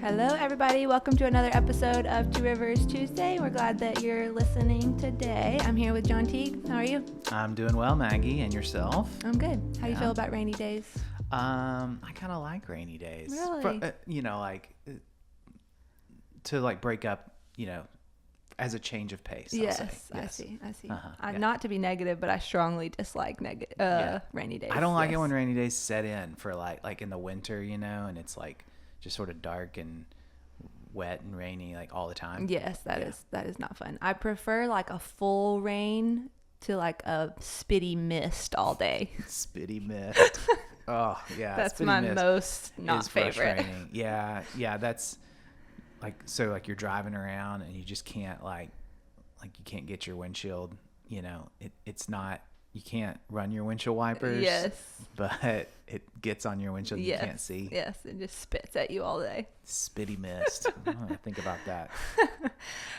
Hello, everybody. Welcome to another episode of Two Rivers Tuesday. We're glad that you're listening today. I'm here with John Teague. How are you? I'm doing well, Maggie. And yourself? I'm good. How do you feel about rainy days? I kind of like rainy days. Really? To break up, as a change of pace. Yes, I'll say. Yes. I see. Yeah. Not to be negative, but I strongly dislike rainy days. I don't like it when rainy days set in for like in the winter, and it's like just sort of dark and wet and rainy like all the time. Yes, that is not fun. I prefer like a full rain to like a spitty mist all day. Spitty mist. Oh yeah, that's spitty my mist most not is favorite. Frustrating. Yeah, that's so you're driving around and you just can't you can't get your windshield. It's not. You can't run your windshield wipers. Yes. But it gets on your windshield. Yes. You can't see. Yes, it just spits at you all day. Spitty mist. I don't know, think about that.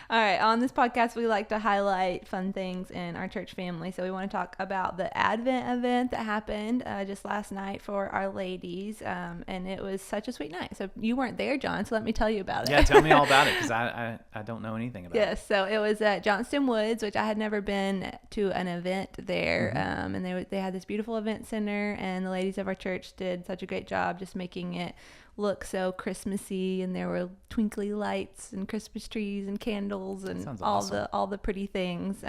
All right. On this podcast, we like to highlight fun things in our church family. So we want to talk about the Advent event that happened just last night for our ladies. And it was such a sweet night. So you weren't there, John, so let me tell you about it. Yeah, tell me all about it because I don't know anything about it. Yes. So it was at Johnston Woods, which I had never been to an event there. Mm-hmm. And they had this beautiful event center, and the ladies of our church did such a great job just making it look so Christmassy, and there were twinkly lights and Christmas trees and candles and all the pretty things.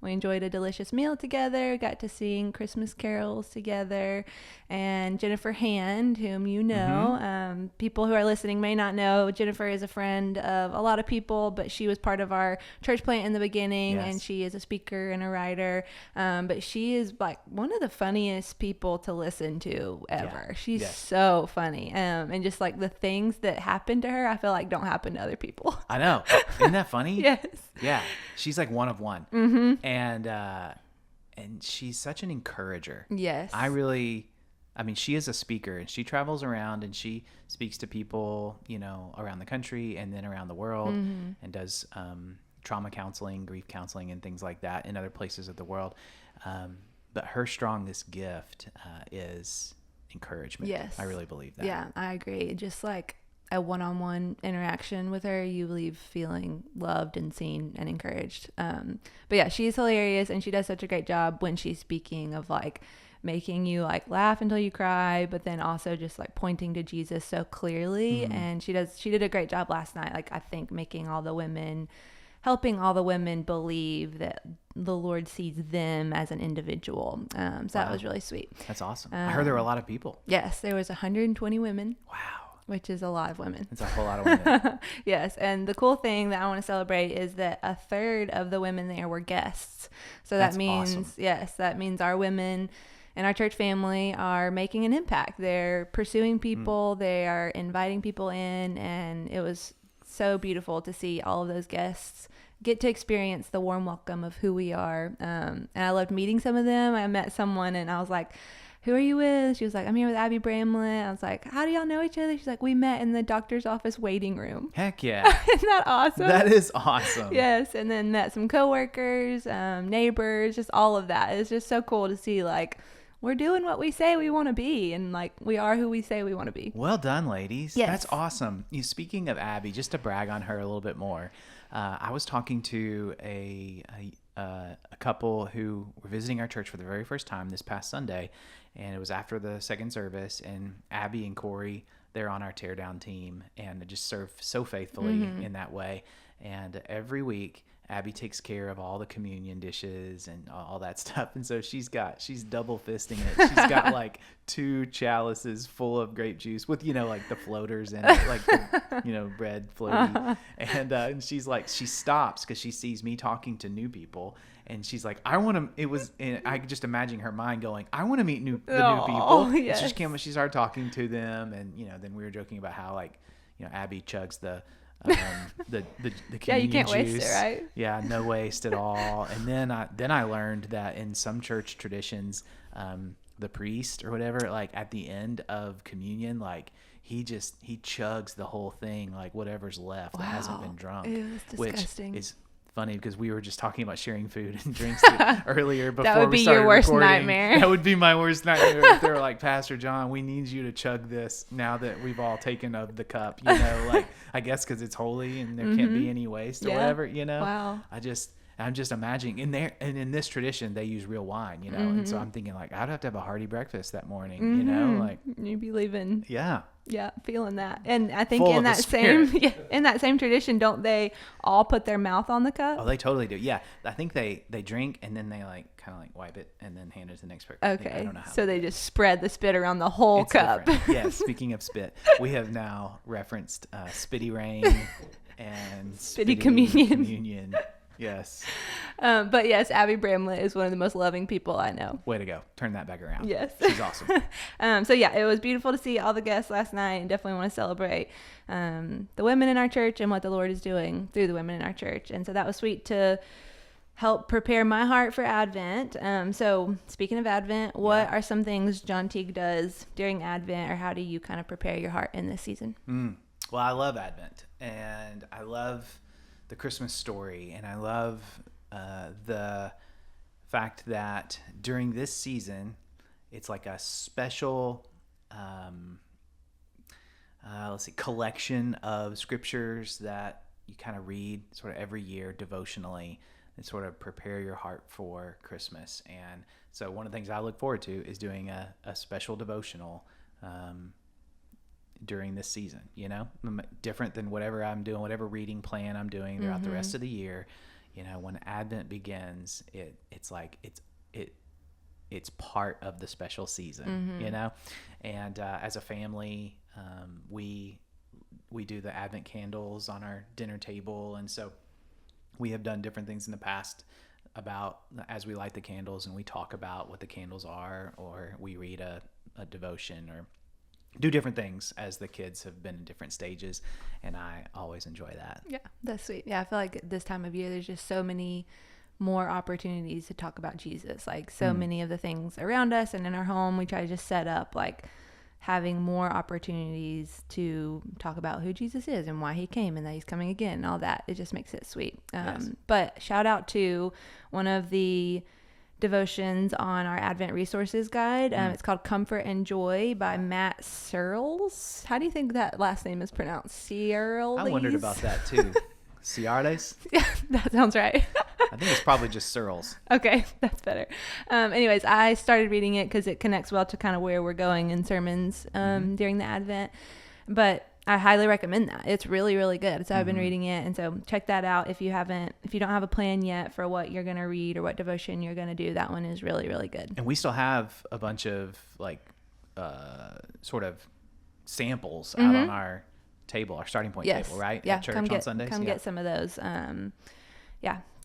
We enjoyed a delicious meal together, got to sing Christmas carols together, and Jennifer Hand, whom you know, people who are listening may not know, Jennifer is a friend of a lot of people, but she was part of our church plant in the beginning, and she is a speaker and a writer, but she is like one of the funniest people to listen to ever. Yeah. She's so funny, and just like the things that happen to her, I feel like don't happen to other people. I know. Isn't that funny? Yes. Yeah. She's like one of one. And she's such an encourager. Yes. She is a speaker, and she travels around and she speaks to people, around the country and then around the world, and does trauma counseling, grief counseling, and things like that in other places of the world. But her strongest gift is encouragement. Yes. I really believe that. Yeah, I agree. Just like a one-on-one interaction with her, you leave feeling loved and seen and encouraged. But yeah, she's hilarious, and she does such a great job when she's speaking of like making you like laugh until you cry, but then also just like pointing to Jesus so clearly. And she did a great job last night. Like I think helping all the women believe that the Lord sees them as an individual. So that was really sweet. That's awesome. I heard there were a lot of people. Yes, there was 120 women. Wow. Which is a lot of women. It's a whole lot of women. Yes. And the cool thing that I want to celebrate is that a third of the women there were guests. So that means, awesome. Yes, that means our women and our church family are making an impact. They're pursuing people. They are inviting people in. And it was so beautiful to see all of those guests get to experience the warm welcome of who we are. And I loved meeting some of them. I met someone and I was like, "Who are you with?" She was like, "I'm here with Abby Bramlett." I was like, "How do y'all know each other?" She's like, "We met in the doctor's office waiting room." Heck yeah. Isn't that awesome? That is awesome. Yes. And then met some coworkers, neighbors, just all of that. It's just so cool to see like we're doing what we say we want to be, and like we are who we say we want to be. Well done, ladies. Yes. That's awesome. Speaking of Abby, just to brag on her a little bit more, I was talking to a couple who were visiting our church for the very first time this past Sunday, and it was after the second service, and Abby and Corey, they're on our teardown team and just serve so faithfully in that way. And every week Abby takes care of all the communion dishes and all that stuff. And so she's double fisting it. She's got like 2 chalices full of grape juice with, like the floaters in it, like the, bread floaty. And she's like, she stops because she sees me talking to new people. And she's like, I just imagine her mind going, I want to meet the new people. Yes. So she started talking to them. And, then we were joking about how Abby chugs the communion yeah, you can't juice. Waste it, right? Yeah, no waste at all. And then I learned that in some church traditions, the priest or whatever, like at the end of communion, like he chugs the whole thing, like whatever's left that hasn't been drunk. Ew, that's disgusting. Which is funny because we were just talking about sharing food and drinks earlier before that would we be started your worst recording. nightmare. That would be my worst nightmare if they were like, Pastor John, we need you to chug this now that we've all taken of the cup, like I guess because it's holy and there can't be any waste or whatever, Wow. I'm just imagining in this tradition they use real wine, and so I'm thinking like I'd have to have a hearty breakfast that morning, like you'd be leaving. Yeah, feeling that. And I think Full in of the that same tradition, don't they all put their mouth on the cup? Oh, they totally do. Yeah, I think they drink and then they like kind of like wipe it and then hand it to the next person. Okay, I don't know how so they just spread the spit around the whole cup. Yeah. Speaking of spit, we have now referenced Spitty Rain and Spitty Communion. Yes. But yes, Abby Bramlett is one of the most loving people I know. Way to go. Turn that back around. Yes. She's awesome. So yeah, it was beautiful to see all the guests last night, and definitely want to celebrate the women in our church and what the Lord is doing through the women in our church. And so that was sweet to help prepare my heart for Advent. So speaking of Advent, what are some things John Teague does during Advent, or how do you kind of prepare your heart in this season? Well, I love Advent, and I love the Christmas story, and I love the fact that during this season it's like a special collection of scriptures that you kind of read sort of every year devotionally and sort of prepare your heart for Christmas. And so one of the things I look forward to is doing a special devotional during this season, different than whatever I'm doing, whatever reading plan I'm doing throughout the rest of the year. When Advent begins, it's like it's part of the special season, and as a family, we do the Advent candles on our dinner table, and so we have done different things in the past about as we light the candles, and we talk about what the candles are, or we read a devotion, or do different things as the kids have been in different stages, and I always enjoy that. Yeah, that's sweet. Yeah, I feel like this time of year there's just so many more opportunities to talk about Jesus. Like so many of the things around us and in our home, we try to just set up like having more opportunities to talk about who Jesus is and why he came and that he's coming again and all that. It just makes it sweet. Yes. But shout out to one of the devotions on our Advent resources guide. It's called Comfort and Joy by Matt Searles. How do you think that last name is pronounced? Searles? I wondered about that too. Ciarles? Yeah, that sounds right. I think it's probably just Searles. Okay, that's better. Anyways, I started reading it because it connects well to kind of where we're going in sermons during the Advent. But I highly recommend that. It's really, really good. So I've been reading it. And so check that out if you don't have a plan yet for what you're going to read or what devotion you're going to do. That one is really, really good. And we still have a bunch of like sort of samples out on our table, our starting point table, right? Yeah. At church on Sundays. Come get some of those.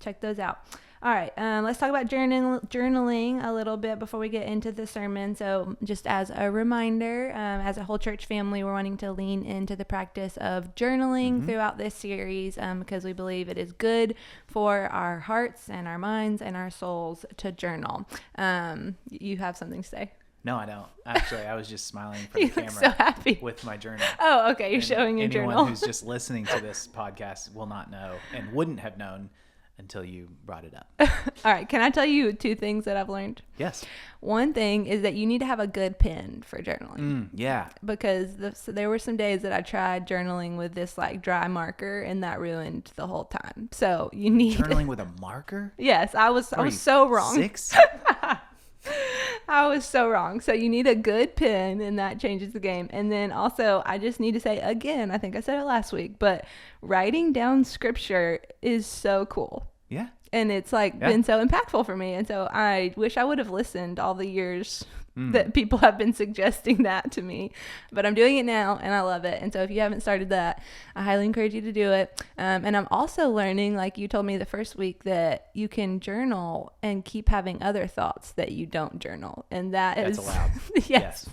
Check those out. All right, let's talk about journaling a little bit before we get into the sermon. So just as a reminder, as a whole church family, we're wanting to lean into the practice of journaling throughout this series because we believe it is good for our hearts and our minds and our souls to journal. You have something to say? No, I don't. Actually, I was just smiling for the camera. So happy with my journal. Oh, okay. You're showing your journal. Anyone who's just listening to this podcast will not know and wouldn't have known until you brought it up. All right. Can I tell you 2 things that I've learned? Yes. One thing is that you need to have a good pen for journaling. Yeah. Because there were some days that I tried journaling with this like dry marker and that ruined the whole time. So you need journaling with a marker? Yes. I was so wrong. 6? I was so wrong. So you need a good pen and that changes the game. And then also I just need to say again, I think I said it last week, but writing down scripture is so cool. Yeah. And it's been so impactful for me. And so I wish I would have listened all the years that people have been suggesting that to me, but I'm doing it now and I love it. And so if you haven't started that, I highly encourage you to do it. And I'm also learning, like you told me the first week, that you can journal and keep having other thoughts that you don't journal. And that's allowed. Yes.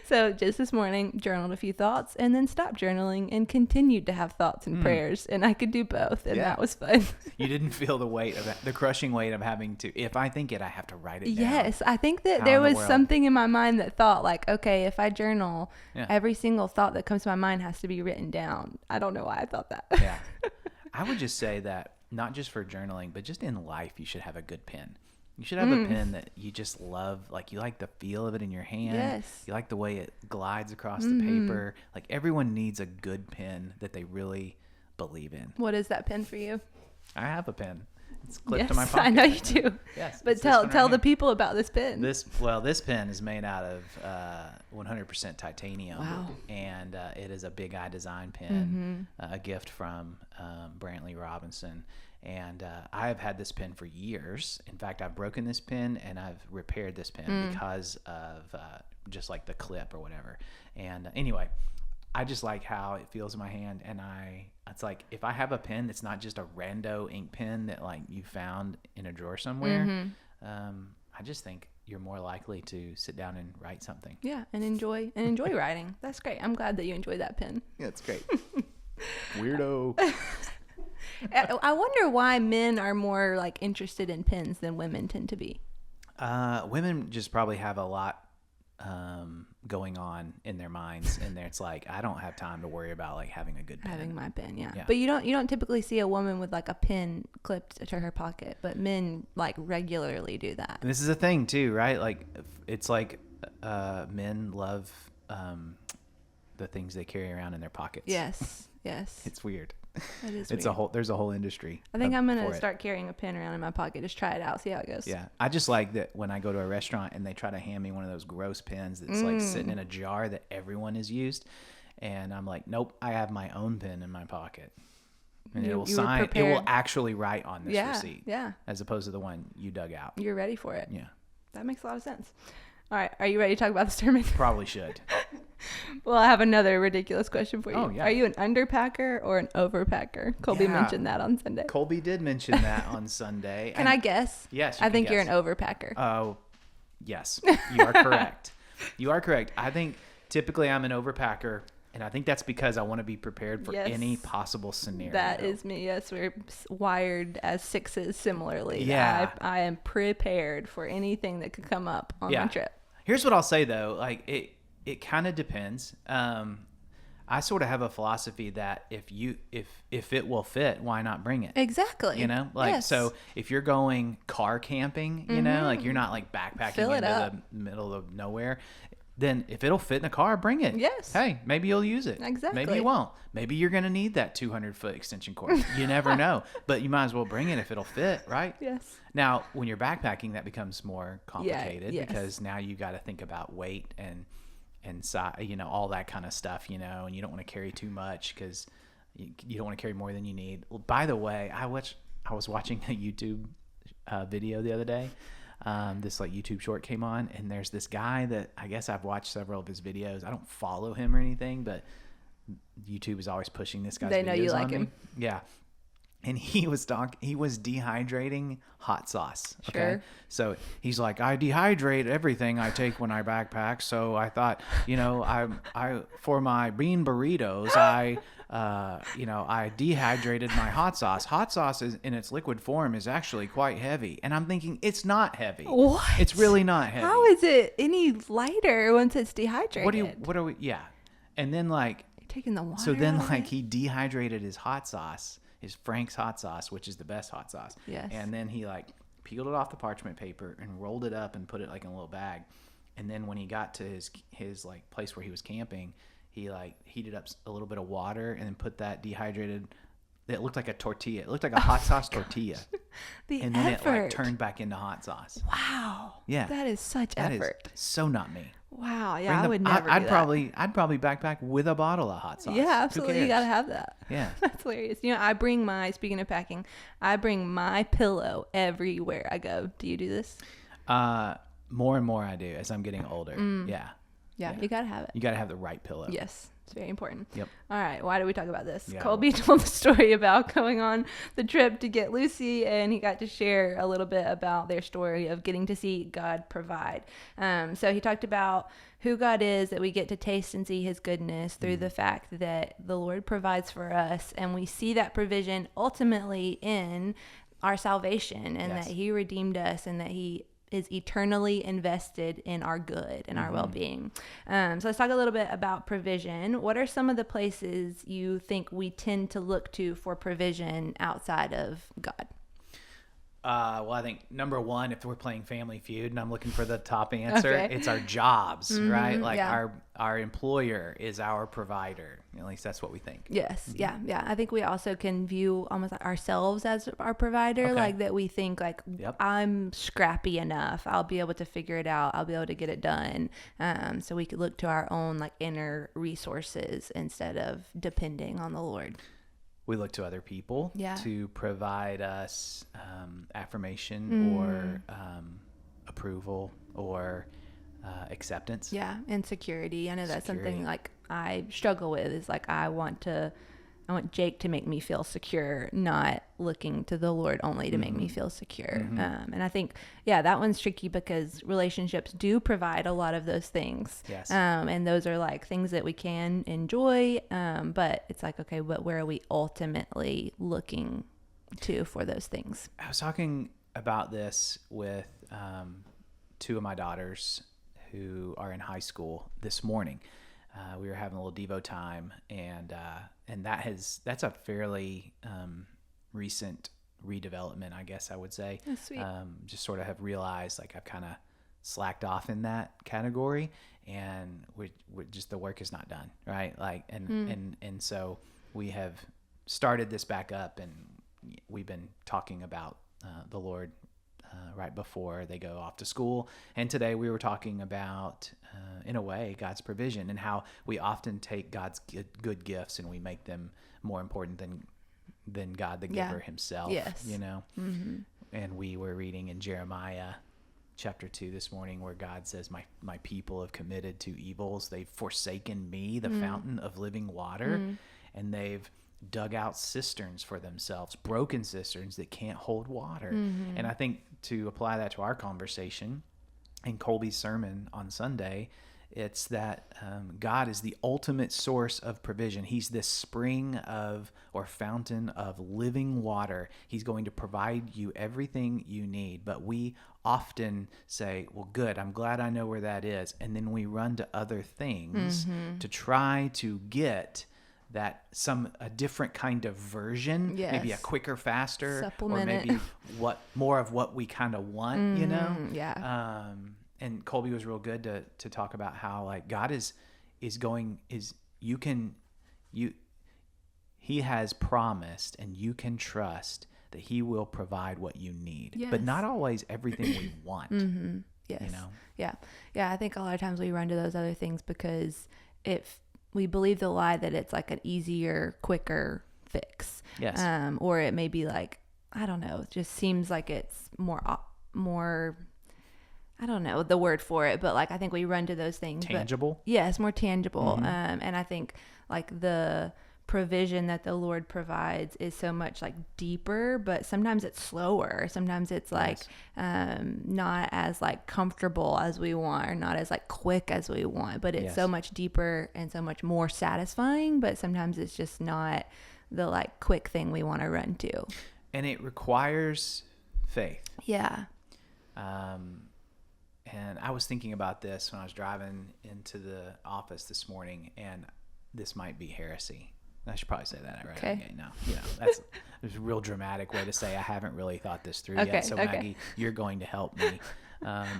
So just this morning, journaled a few thoughts and then stopped journaling and continued to have thoughts and prayers. And I could do both. And that was fun. You didn't feel the crushing weight of having to, if I think it, I have to write it down. Yes. I think that there was something in my mind that thought like, okay, if I journal, every single thought that comes to my mind has to be written down. I don't know why I thought that. Yeah. I would just say that not just for journaling, but just in life, you should have a good pen. You should have a pen that you just love. Like, you like the feel of it in your hand. Yes. You like the way it glides across the paper. Like, everyone needs a good pen that they really believe in. What is that pen for you? I have a pen. It's clipped to my pocket. I know you do. Yes. But tell the people about this pen. This pen is made out of 100% titanium. Wow. And it is a Big Eye Design pen, a gift from Brantley Robinson. And I have had this pen for years. In fact, I've broken this pen and I've repaired this pen because of just like the clip or whatever. And anyway, I just like how it feels in my hand. And it's like, if I have a pen that's not just a rando ink pen that like you found in a drawer somewhere, I just think you're more likely to sit down and write something. Yeah, and enjoy writing. That's great. I'm glad that you enjoy that pen. Yeah, it's great. Weirdo. I wonder why men are more like interested in pens than women tend to be. Women just probably have a lot going on in their minds, and it's like, I don't have time to worry about like having a good pen. Having my pen, yeah. But you don't typically see a woman with like a pen clipped to her pocket, but men like regularly do that. And this is a thing too, right? Like, it's like men love the things they carry around in their pockets. Yes. It's weird. That is It's weird. There's a whole industry. I think I'm gonna start carrying a pen around in my pocket. Just try it out, see how it goes. Yeah, I just like that when I go to a restaurant and they try to hand me one of those gross pens that's like sitting in a jar that everyone has used, and I'm like, nope, I have my own pen in my pocket, and it will sign. It will actually write on this receipt. Yeah. As opposed to the one you dug out. You're ready for it. Yeah. That makes a lot of sense. All right, are you ready to talk about the sermon? Probably should. Well, I have another ridiculous question for you. Oh, yeah. Are you an underpacker or an overpacker? Colby mentioned that on Sunday. Colby did mention that on Sunday. Can I guess? Yes, I think you're an overpacker. Oh, yes, you are correct. You are correct. I think typically I'm an overpacker, and I think that's because I want to be prepared for any possible scenario. That is me. Yes, we're wired as sixes similarly. Yeah. I am prepared for anything that could come up on my trip. Here's what I'll say though. Like, it kind of depends. I sort of have a philosophy that if it will fit, why not bring it? Exactly. You know, like, so if you're going car camping, you know, like you're not like backpacking into the middle of nowhere, then if it'll fit in a car, bring it. Yes. Hey, maybe you'll use it. Exactly. Maybe you won't. Maybe you're going to need that 200-foot extension cord. You never know. But you might as well bring it if it'll fit, right? Yes. Now, when you're backpacking, that becomes more complicated because now you got to think about weight and size, you know, all that kind of stuff, you know, and you don't want to carry too much because you don't want to carry more than you need. Well, by the way, I was watching a YouTube video the other day. This like YouTube short came on, and there's this guy that I guess I've watched several of his videos. I don't follow him or anything, but YouTube is always pushing this guy's videos. They know you like me. him. Yeah. And he was dehydrating hot sauce. Okay. Sure. So he's like, I dehydrate everything I take when I backpack. So I thought, you know, I for my bean burritos, I dehydrated my hot sauce. Hot sauce in its liquid form is actually quite heavy. And I'm thinking, it's not heavy. What? It's really not heavy. How is it any lighter once it's dehydrated? What are we? Yeah. And then like, you're taking the water. So then out of like it? he dehydrated his hot sauce, his Frank's hot sauce, which is the best hot sauce. Yes. And then he like peeled it off the parchment paper and rolled it up and put it like in a little bag. And then when he got to his like place where he was camping, he like heated up a little bit of water and then put that dehydrated. It looked like a tortilla. It looked like a hot sauce tortilla. And then it like turned back into hot sauce. Wow. Yeah. That is such effort. Is so not me. Wow. Yeah, I would never. I'd probably backpack with a bottle of hot sauce. Yeah, absolutely. You gotta have that. Yeah. That's hilarious. You know, speaking of packing, I bring my pillow everywhere I go. Do you do this? More and more I do as I'm getting older. Yeah. Yeah, you gotta have it. You gotta have the right pillow. Yes. It's very important. Yep. All right. Why do we talk about this? Yeah, Colby told the story about going on the trip to get Lucy, and he got to share a little bit about their story of getting to see God provide. So he talked about who God is, that we get to taste and see his goodness through the fact that the Lord provides for us, and we see that provision ultimately in our salvation, and that he redeemed us, and that he is eternally invested in our good and our well-being. So let's talk a little bit about provision. What are some of the places you think we tend to look to for provision outside of God? Well, I think number one, if we're playing Family Feud and I'm looking for the top answer, it's our jobs, right? Like our employer is our provider. At least that's what we think. Yes. Yeah. I think we also can view almost like ourselves as our provider, like that we think like, I'm scrappy enough. I'll be able to figure it out. I'll be able to get it done. So we could look to our own like inner resources instead of depending on the Lord. We look to other people to provide us affirmation or approval or acceptance. Yeah, and security. I know that's something like I struggle with is like I want Jake to make me feel secure, not looking to the Lord only to make me feel secure. And I think, that one's tricky because relationships do provide a lot of those things. Yes. And those are like things that we can enjoy. But it's like, okay, but where are we ultimately looking to for those things? I was talking about this with two of my daughters who are in high school this morning. We were having a little Devo time, and that's a fairly recent redevelopment, I guess I would say. That's sweet. Just sort of have realized like I've kind of slacked off in that category, and we just the work is not done, right? Like and so we have started this back up, and we've been talking about the Lord right before they go off to school. And today we were talking about, in a way, God's provision and how we often take God's good gifts and we make them more important than God, the giver himself, you know? And we were reading in Jeremiah chapter 2 this morning where God says, my people have committed to evils. They've forsaken me, the fountain of living water, and they've dug out cisterns for themselves, broken cisterns that can't hold water. And I think to apply that to our conversation in Colby's sermon on Sunday, it's that God is the ultimate source of provision. He's this spring of or fountain of living water. He's going to provide you everything you need. But we often say, well, good, I'm glad I know where that is. And then we run to other things to try to get that a different kind of version, maybe a quicker, faster, supplement or maybe more of what we kind of want, you know? Yeah. And Colby was real good to talk about how like God he has promised and you can trust that he will provide what you need, but not always everything we want. Yes. You know? Yeah. I think a lot of times we run to those other things because if we believe the lie that it's like an easier, quicker fix. Yes. Or it may be like, I don't know, it just seems like it's more, I don't know the word for it, but like, I think we run to those things. Tangible? Yes, more tangible. And I think like the provision that the Lord provides is so much like deeper, but sometimes it's slower. Sometimes it's like not as like comfortable as we want, or not as like quick as we want, but it's so much deeper and so much more satisfying. But sometimes it's just not the like quick thing we want to run to. And it requires faith. Yeah. And I was thinking about this when I was driving into the office this morning, and this might be heresy. I should probably say that right. Okay. No, that's a real dramatic way to say I haven't really thought this through yet. So Maggie, you're going to help me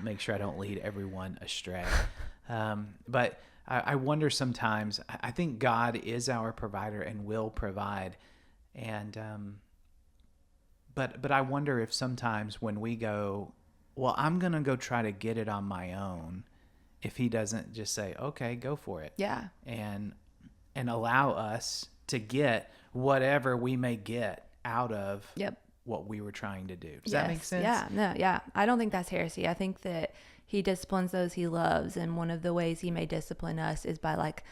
make sure I don't lead everyone astray. But I wonder sometimes, I think God is our provider and will provide. And, but I wonder if sometimes when we go, well, I'm going to go try to get it on my own, if he doesn't just say, okay, go for it. Yeah. And allow us to get whatever we may get out of what we were trying to do. Does that make sense? Yeah. I don't think that's heresy. I think that he disciplines those he loves. And one of the ways he may discipline us is by like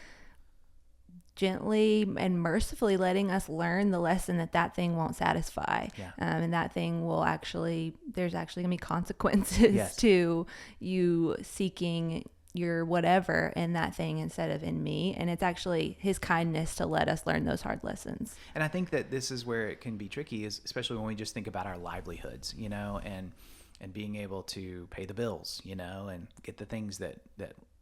gently and mercifully letting us learn the lesson that thing won't satisfy. And that thing will there's actually gonna be consequences to you seeking your whatever in that thing instead of in me. And it's actually his kindness to let us learn those hard lessons. And I think that this is where it can be tricky, is especially when we just think about our livelihoods, you know, and being able to pay the bills, and get the things that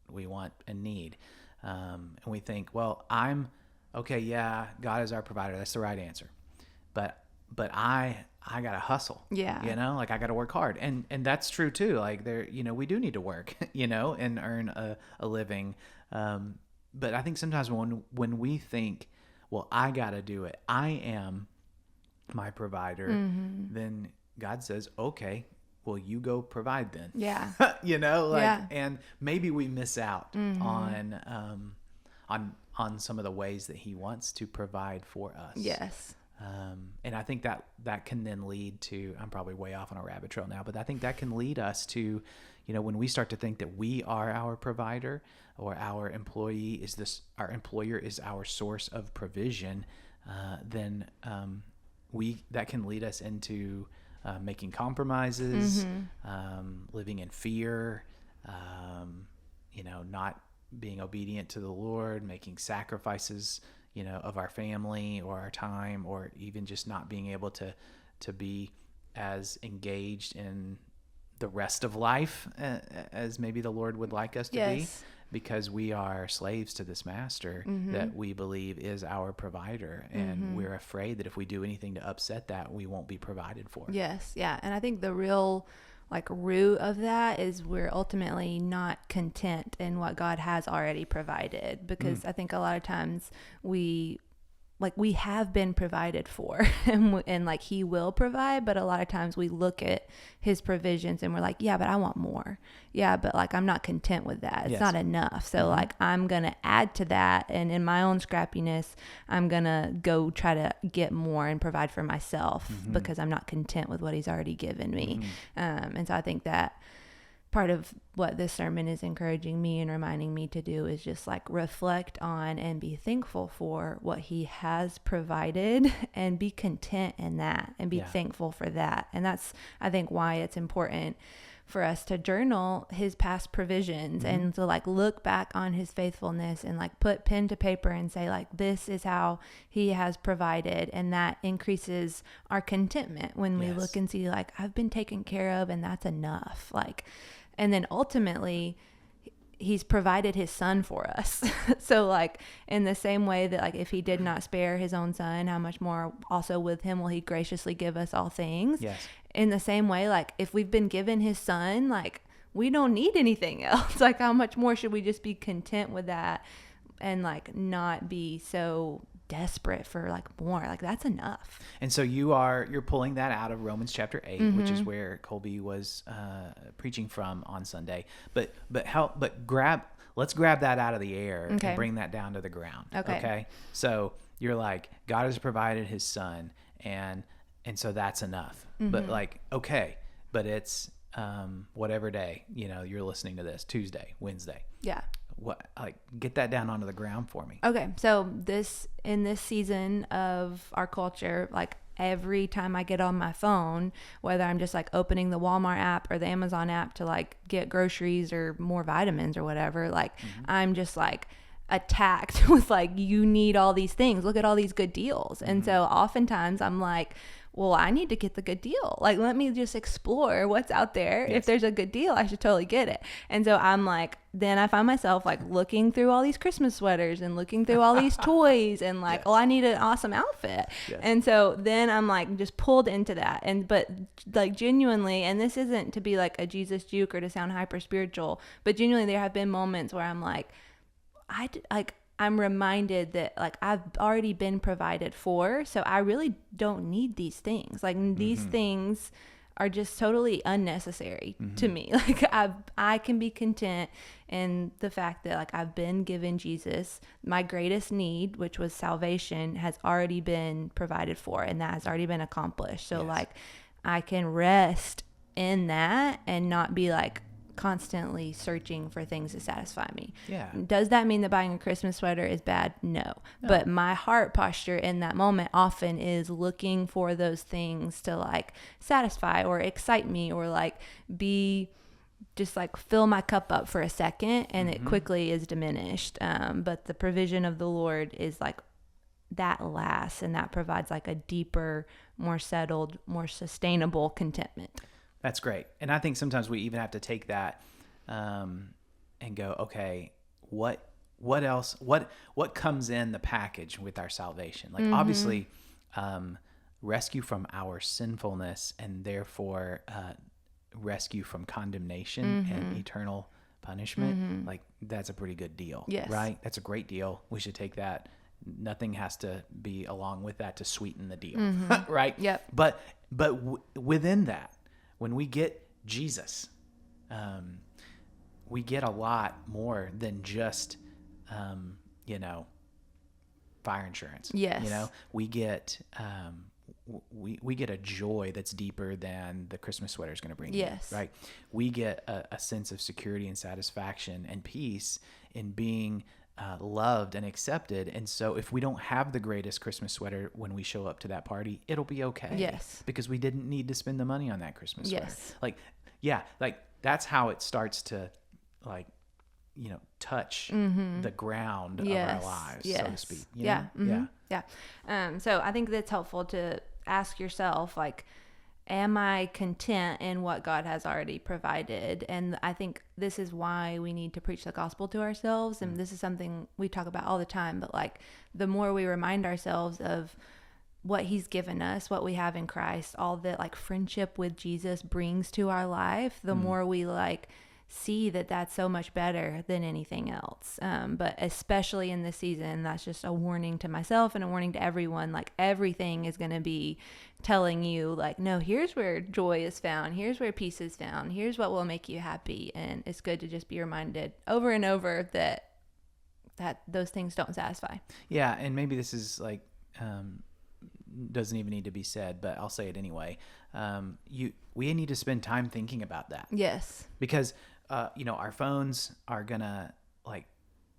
we want and need. And we think, well, I'm okay. Yeah, God is our provider. That's the right answer. But I gotta hustle. Yeah. I gotta work hard, and that's true too. Like we do need to work, and earn a living. But I think sometimes when we think, well, I gotta do it, I am my provider, then God says, okay, well, you go provide then. Yeah. And maybe we miss out on some of the ways that he wants to provide for us. Yes. And I think that can then lead to, I'm probably way off on a rabbit trail now, but I think that can lead us to, when we start to think that we are our provider, or our employer is our source of provision, then that can lead us into making compromises, living in fear, not being obedient to the Lord, making sacrifices, of our family or our time, or even just not being able to be as engaged in the rest of life as maybe the Lord would like us to be, because we are slaves to this master that we believe is our provider, and we're afraid that if we do anything to upset that, we won't be provided for. Yes. Yeah. And I think the real root of that is we're ultimately not content in what God has already provided, because I think a lot of times we have been provided for, and he will provide, but a lot of times we look at his provisions and we're like, yeah, but I want more. Yeah, but I'm not content with that. It's not enough. So I'm going to add to that. And in my own scrappiness, I'm going to go try to get more and provide for myself because I'm not content with what he's already given me. And so I think that part of what this sermon is encouraging me and reminding me to do is just reflect on and be thankful for what he has provided, and be content in that, and be thankful for that. And that's, I think, why it's important for us to journal his past provisions and to look back on his faithfulness and put pen to paper and say this is how he has provided, and that increases our contentment when we look and see I've been taken care of, and that's enough. And then ultimately he's provided his son for us. So in the same way that if he did not spare his own son, how much more also with him will he graciously give us all things? Yes. In the same way, if we've been given his son, we don't need anything else. How much more should we just be content with that, and not be so desperate for more? That's enough. And so you're pulling that out of Romans chapter 8, which is where Colby was preaching from on Sunday. But let's grab that out of the air and bring that down to the ground. Okay. So you're God has provided his son, and so that's enough. But but it's whatever day you're listening to this, Tuesday, Wednesday. Yeah. What, get that down onto the ground for me. Okay. So in this season of our culture, every time I get on my phone, whether I'm just opening the Walmart app or the Amazon app to get groceries or more vitamins or whatever, I'm just attacked with you need all these things. Look at all these good deals. And so oftentimes I'm well, I need to get the good deal. Let me just explore what's out there. If there's a good deal, I should totally get it. And so I'm then I find myself looking through all these Christmas sweaters and looking through all these toys and oh, I need an awesome outfit. Yes. And so then I'm just pulled into that. But genuinely, and this isn't to be a Jesus juke or to sound hyper spiritual, but genuinely there have been moments where I'm I'm reminded that I've already been provided for, so I really don't need these things. These things are just totally unnecessary to me. I can be content in the fact that I've been given Jesus. My greatest need, which was salvation, has already been provided for, and that has already been accomplished. So I can rest in that and not be constantly searching for things to satisfy me. Yeah. Does that mean that buying a Christmas sweater is bad? No. But my heart posture in that moment often is looking for those things to satisfy or excite me, or be just fill my cup up for a second, and it quickly is diminished. But the provision of the Lord is that lasts, and that provides a deeper, more settled, more sustainable contentment. That's great. And I think sometimes we even have to take that and go, okay, what else? What comes in the package with our salvation? Like obviously, rescue from our sinfulness and therefore rescue from condemnation and eternal punishment. Like that's a pretty good deal, right? That's a great deal. We should take that. Nothing has to be along with that to sweeten the deal, right? Yep. But within that, when we get Jesus, we get a lot more than just, fire insurance. Yes. We get we get a joy that's deeper than the Christmas sweater is going to bring. Yes. You, right? We get a sense of security and satisfaction and peace in being loved and accepted. And so if we don't have the greatest Christmas sweater when we show up to that party, it'll be okay. Yes. Because we didn't need to spend the money on that Christmas sweater. Yes. Like that's how it starts to touch the ground of our lives, so to speak. Yeah. So I think that's helpful to ask yourself, like, am I content in what God has already provided? And I think this is why we need to preach the gospel to ourselves. And this is something we talk about all the time, but like the more we remind ourselves of what he's given us, what we have in Christ, all that like friendship with Jesus brings to our life, the more we like see that that's so much better than anything else. But especially in this season, that's just a warning to myself and a warning to everyone. Like everything is going to be telling you like, no, here's where joy is found. Here's where peace is found. Here's what will make you happy. And it's good to just be reminded over and over that those things don't satisfy. Yeah. And maybe this is like, doesn't even need to be said, but I'll say it anyway. We need to spend time thinking about that. Yes. Because, our phones are gonna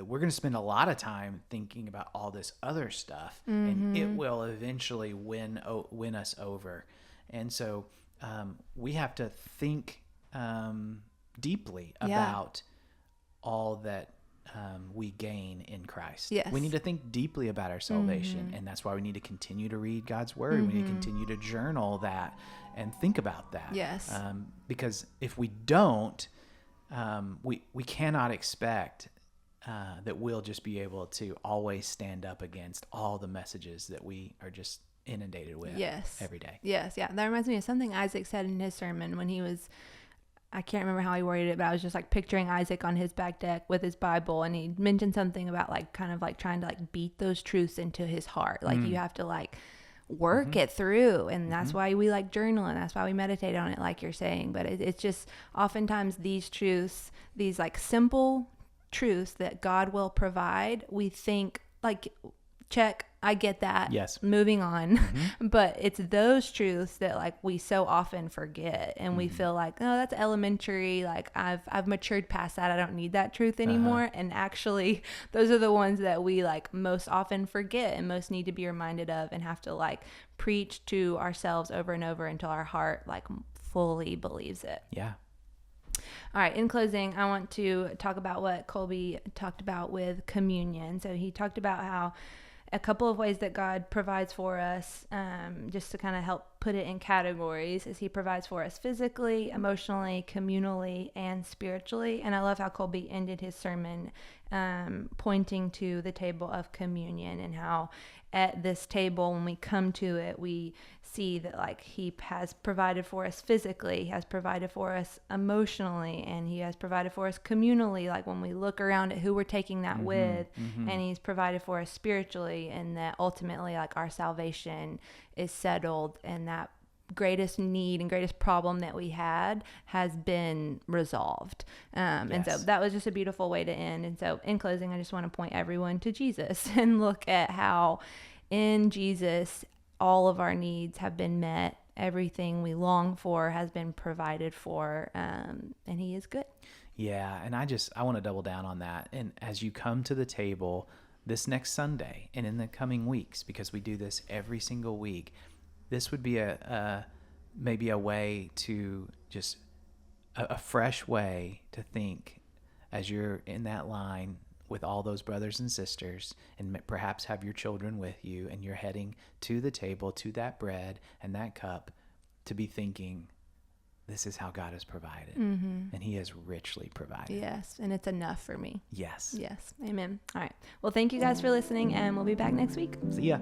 we're gonna spend a lot of time thinking about all this other stuff, and it will eventually win us over. And so we have to think deeply about all that we gain in Christ. Yes. We need to think deeply about our salvation, and that's why we need to continue to read God's word. We need to continue to journal that and think about that. Yes. Because if we don't, we cannot expect that we'll just be able to always stand up against all the messages that we are just inundated with every day. Yes. Yeah. That reminds me of something Isaac said in his sermon when he was, I can't remember how he worded it, but I was just like picturing Isaac on his back deck with his Bible, and he mentioned something about like kind of like trying to like beat those truths into his heart. Like you have to like work it through, and that's why we like journal, and that's why we meditate on it, like you're saying. But it's just oftentimes these truths, these like simple truths that God will provide, we think like, check, I get that. Yes. Moving on. But it's those truths that like we so often forget, and we feel like, oh, that's elementary. Like I've matured past that. I don't need that truth anymore. And actually those are the ones that we like most often forget and most need to be reminded of, and have to like preach to ourselves over and over until our heart like fully believes it. Yeah. All right. In closing, I want to talk about what Colby talked about with communion. So he talked about how a couple of ways that God provides for us, just to kind of help put it in categories, is he provides for us physically, emotionally, communally, and spiritually. And I love how Colby ended his sermon pointing to the table of communion, and how at this table, when we come to it, we see that like he has provided for us physically, he has provided for us emotionally, and he has provided for us communally, like when we look around at who we're taking that with, and he's provided for us spiritually, and that ultimately like our salvation is settled, and that greatest need and greatest problem that we had has been resolved. And so that was just a beautiful way to end. And so in closing, I just want to point everyone to Jesus and look at how in Jesus all of our needs have been met. Everything we long for has been provided for, and he is good. Yeah. And I want to double down on that. And as you come to the table this next Sunday and in the coming weeks, because we do this every single week, this would be maybe a way to just a fresh way to think as you're in that line with all those brothers and sisters, and perhaps have your children with you, and you're heading to the table, to that bread and that cup, to be thinking, this is how God has provided. Mm-hmm. And he has richly provided. Yes. And it's enough for me. Yes. Yes. Amen. All right. Well, thank you guys for listening, and we'll be back next week. See ya.